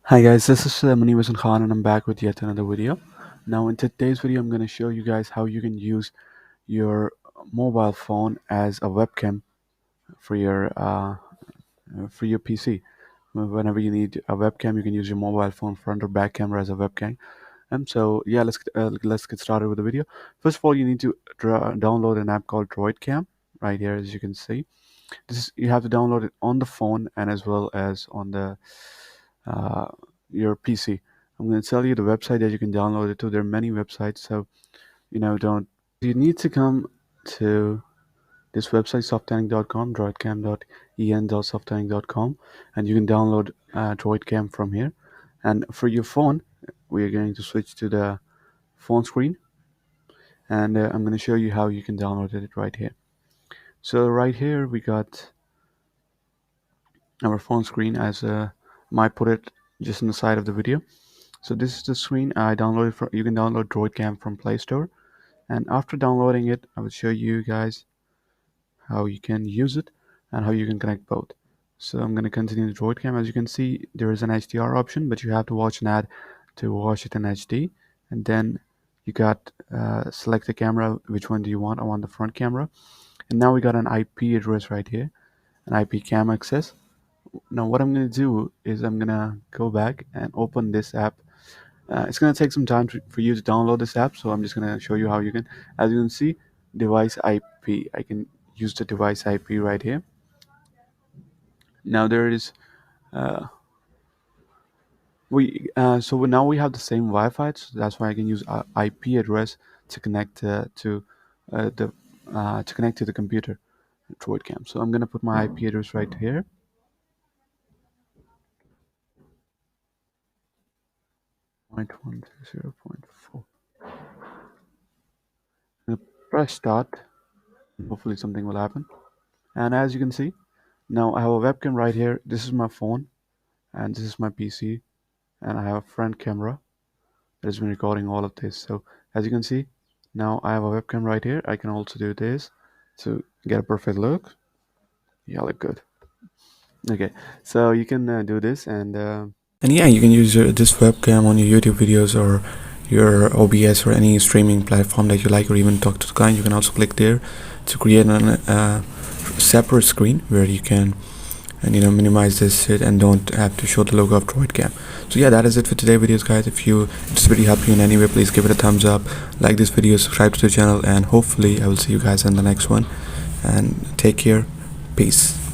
Hi guys, this is Mani Khan and I'm back with yet another video. Now in today's video I'm going to show you guys how you can use your mobile phone as a webcam for your PC. Whenever you need a webcam, you can use your mobile phone front or back camera as a webcam. So yeah, let's get started with the video. First of all, you need to download an app called droidcam right here, as you can see. You have to download it on the phone and as well as on the uh, your PC. I'm going to tell you the website that you can download it to. There are many websites, so don't. You need to come to this website, softanic.com, droidcam.en.softanic.com, and you can download droidcam from here. And for your phone, we are going to switch to the phone screen, and I'm going to show you how you can download it right here. So right here we got our phone screen, as might put it just on the side of the video. So this is the screen I downloaded from. You can download droidcam from Play Store, and after downloading it I will show you guys how you can use it and how you can connect both. So I'm going to continue the droidcam. As you can see, there is an HDR option, but you have to watch an ad to watch it in HD. And then you got select the camera. Which one do you want? I want the front camera. And now we got an IP address right here, an IP cam access. Now what I'm going to do is I'm going to go back and open this app. It's going to take some time for you to download this app, so I'm just going to show you how you can. As you can see, device IP. I can use the device IP right here. Now there is so now we have the same Wi-Fi, so that's why I can use IP address to connect the to connect to the computer droidcam. So I'm going to put my IP address right here. Point 1.0.4. Press start. Hopefully something will happen. And as you can see, now I have a webcam right here. This is my phone, and this is my PC, and I have a front camera that has been recording all of this. So as you can see, now I have a webcam right here. I can also do this to get a perfect look. Yeah, look good. Okay, so you can do this, and yeah, you can use this webcam on your YouTube videos or your OBS or any streaming platform that you like, or even talk to the client. You can also click there to create a separate screen where you can minimize this shit and don't have to show the logo of droidcam. So yeah, that is it for today's videos, guys. If this video helped you in any way, please give it a thumbs up, like this video, subscribe to the channel, and hopefully I will see you guys in the next one. And take care. Peace.